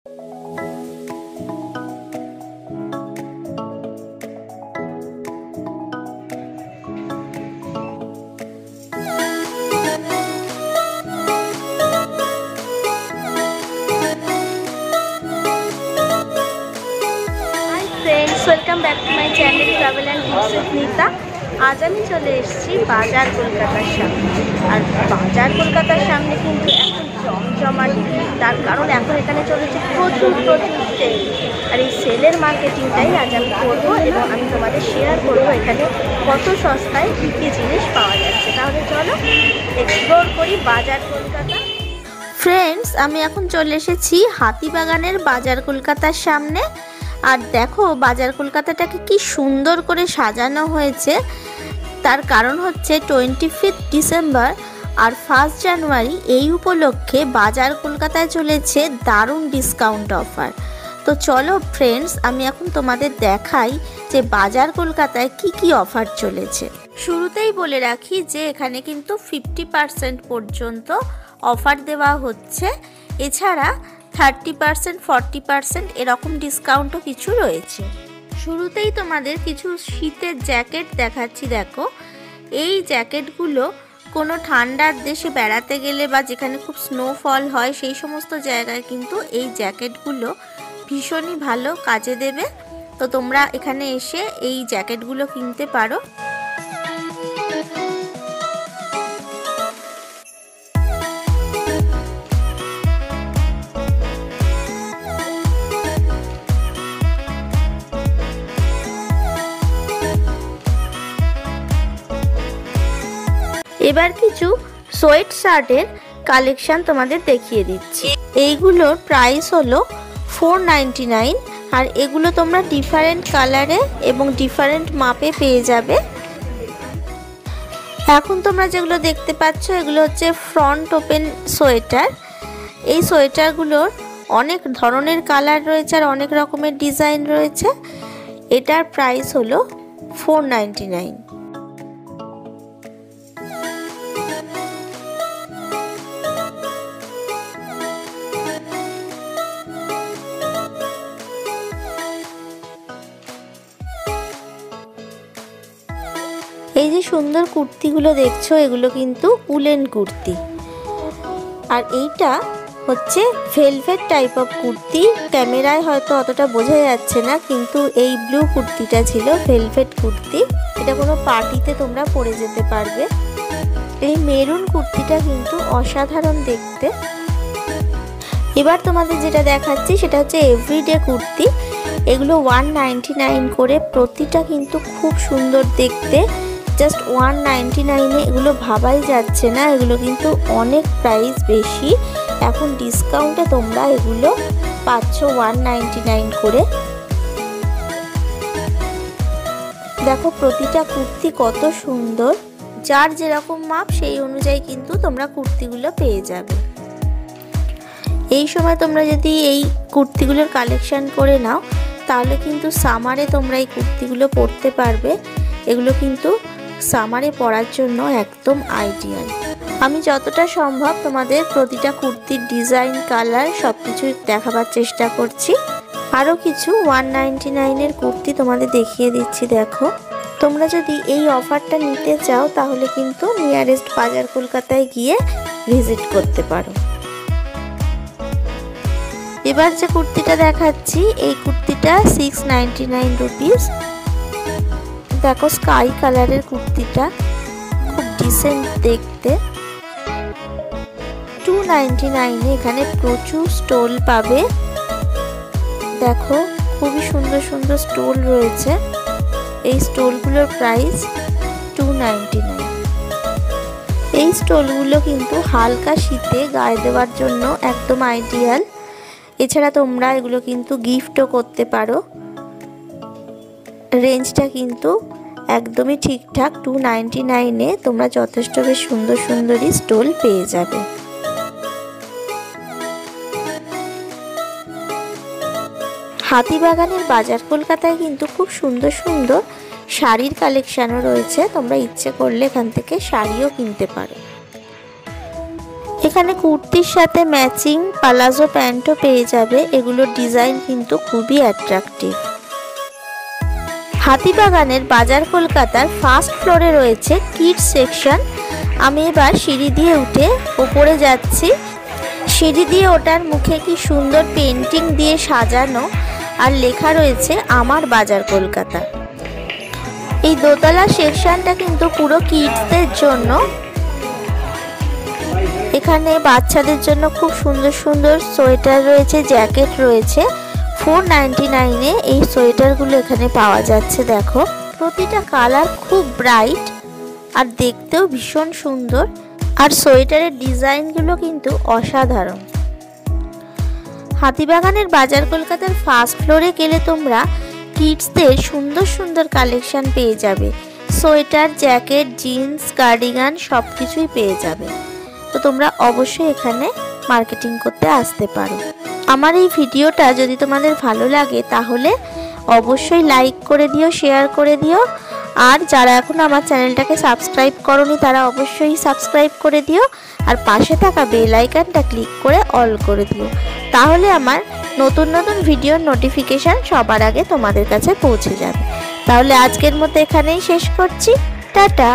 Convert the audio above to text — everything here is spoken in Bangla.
Welcome back to my channel travel and tips with Nita. আজ আমি চলে এসেছি বাজার কলকাতার সামনে। আর বাজার কলকাতার সামনে কিন্তু এখন জমজমাট, তার কারণ এখন এখানে চলেছে প্রচুর সেল। আর এই সেলের মার্কেটিংটাই আজ আমি করবো এবং আমি তোমাদের শেয়ার করবো এখানে কত সস্তায় কী কী জিনিস পাওয়া যাচ্ছে। তাহলে চলো এক্সপ্লোর করি বাজার কলকাতা। ফ্রেন্ডস, আমি এখন চলে এসেছি হাতিবাগানের বাজার কলকাতার সামনে। আর দেখো বাজার কলকাতাটাকে কি সুন্দর করে সাজানো হয়েছে। তার কারণ হচ্ছে 25 ডিসেম্বর আর 1 জানুয়ারি এই উপলক্ষে বাজার কলকাতায় চলেছে দারুণ ডিসকাউন্ট অফার। তো চলো ফ্রেন্ডস, আমি এখন তোমাদের দেখাই যে বাজার কলকাতায় কি কি অফার চলেছে। শুরুতেই বলে রাখি যে এখানে কিন্তু 50% পর্যন্ত অফার দেওয়া হচ্ছে। এছাড়া 30%, 40% এরকম ডিসকাউন্টও কিছু রয়েছে। শুরুতেই তোমাদের কিছু শীতের জ্যাকেট দেখাচ্ছি। দেখো এই জ্যাকেটগুলো কোনো ঠান্ডার দেশে বেড়াতে গেলে বা যেখানে খুব স্নোফল হয় সেই সমস্ত জায়গায় কিন্তু এই জ্যাকেটগুলো ভীষণই ভালো কাজে দেবে। তো তোমরা এখানে এসে এই জ্যাকেটগুলো কিনতে পারো। এবার কিছু সোয়েট শার্টের কালেকশন তোমাদের দেখিয়ে দিচ্ছি। এইগুলোর প্রাইস হলো 499 আর এগুলো তোমরা ডিফারেন্ট কালারে এবং ডিফারেন্ট মাপে পেয়ে যাবে। এখন তোমরা যেগুলো দেখতে পাচ্ছ এগুলো হচ্ছে ফ্রন্ট ওপেন সোয়েটার। এই সোয়েটারগুলোর অনেক ধরনের কালার রয়েছে আর অনেক রকমের ডিজাইন রয়েছে। এটার প্রাইস হলো 499। এই যে সুন্দর কুর্তিগুলো দেখছো এগুলো কিন্তু উলেন কুর্তি। আর এইটা হচ্ছে ভেলভেট টাইপ অফ কুর্তি। ক্যামেরায় হয়তো অতটা বোঝা যাচ্ছে না, কিন্তু এই ব্লু কুর্তিটা ছিল ভেলভেট কুর্তি। এটা কোনো পার্টিতে তোমরা পরে যেতে পারবে। এই মেরুন কুর্তিটা কিন্তু অসাধারণ দেখতে। এবার তোমাদের যেটা দেখাচ্ছি সেটা হচ্ছে এভরিডে কুর্তি। এগুলো 199 করে, প্রতিটা কিন্তু খুব সুন্দর দেখতে। জাস্ট 199-এ এগুলো ভাবাই যাচ্ছে না, এগুলো কিন্তু অনেক প্রাইস বেশি। এখন ডিসকাউন্টে তোমরা এগুলো পাচ্ছ 199 করে। দেখো প্রতিটা কুর্তি কত সুন্দর, যার যেরকম মাপ সেই অনুযায়ী কিন্তু তোমরা কুর্তিগুলো পেয়ে যাবে। এই সময় তোমরা যদি এই কুর্তিগুলোর কালেকশন করে নাও তাহলে কিন্তু সামারে তোমরা এই কুর্তিগুলো পরতে পারবে। এগুলো কিন্তু সামারে পরার জন্য একদম আইডিয়াল। আমি যতটা সম্ভব তোমাদের প্রতিটা কুর্তির ডিজাইন, কালার সব কিছুই দেখাবার চেষ্টা করছি। আরও কিছু 199-এর কুর্তি তোমাদের দেখিয়ে দিচ্ছি। দেখো তোমরা যদি এই অফারটা নিতে চাও তাহলে কিন্তু নিয়ারেস্ট বাজার কলকাতায় গিয়ে ভিজিট করতে পারো। এবার যে কুর্তিটা দেখাচ্ছি এই কুর্তিটা 699 রুপিস। দেখো স্কাই কালারের কুর্তিটা খুব ডিসেন্ট দেখতে। 299-এ এখানে প্রচুর স্টোল পাবে। দেখো খুবই সুন্দর সুন্দর স্টোল রয়েছে। এই স্টোলগুলোর প্রাইস 299। এই স্টোলগুলো কিন্তু হালকা শীতে গায়ে দেওয়ার জন্য একদম আইডিয়াল। এছাড়া তোমরা এগুলো কিন্তু গিফটও করতে পারো। রেঞ্জটা কিন্তু একদমই ঠিকঠাক। 299-এ তোমরা যথেষ্ট বেশ সুন্দর সুন্দরই স্টোল পেয়ে যাবে। হাতিবাগানের বাজার কলকাতায় কিন্তু খুব সুন্দর সুন্দর শাড়ির কালেকশানও রয়েছে। তোমরা ইচ্ছে করলে এখান থেকে শাড়িও কিনতে পারো। এখানে কুর্তির সাথে ম্যাচিং পালাজো প্যান্টও পেয়ে যাবে। এগুলোর ডিজাইন কিন্তু খুবই অ্যাট্রাকটিভ। হাতিবাগানের বাজার কলকাতার ফার্স্ট ফ্লোরে রয়েছে কিডস সেকশন। আমি এবার সিঁড়ি দিয়ে উঠে ওপরে যাচ্ছি। সিঁড়ি দিয়ে ওঠার মুখে কি সুন্দর পেন্টিং দিয়ে সাজানো আর লেখা রয়েছে আমার বাজার কলকাতা। এই দোতলা সেকশনটা কিন্তু পুরো কিডসদের জন্য। এখানে বাচ্চাদের জন্য খুব সুন্দর সুন্দর সোয়েটার রয়েছে, জ্যাকেট রয়েছে। 499-এ এই সোয়েটারগুলো এখানে পাওয়া যাচ্ছে। দেখো, প্রতিটা কালার খুব ব্রাইট আর দেখতেও ভীষণ সুন্দর, আর সোয়েটারের ডিজাইনগুলো কিন্তু অসাধারণ। হাতিবাগানের বাজার কলকাতার ফার্স্ট ফ্লোরে গেলে তোমরা কিডসদের সুন্দর সুন্দর কালেকশন পেয়ে যাবে। সোয়েটার, জ্যাকেট, জিন্স, কার্ডিগান সব কিছুই পেয়ে যাবে। তো তোমরা অবশ্যই এখানে মার্কেটিং করতে আসতে পারো। আমার এই ভিডিওটা যদি তোমাদের ভালো লাগে তাহলে অবশ্যই লাইক করে দিও, শেয়ার করে দিও। আর যারা এখন আমার চ্যানেলটাকে সাবস্ক্রাইব করোনি তারা অবশ্যই সাবস্ক্রাইব করে দিও, আর পাশে থাকা বেল আইকনটা ক্লিক করে অল করে দিও। তাহলে আমার নতুন নতুন ভিডিওর নোটিফিকেশান সবার আগে তোমাদের কাছে পৌঁছে যাবে। তাহলে আজকের মতো এখানেই শেষ করছি। টাটা।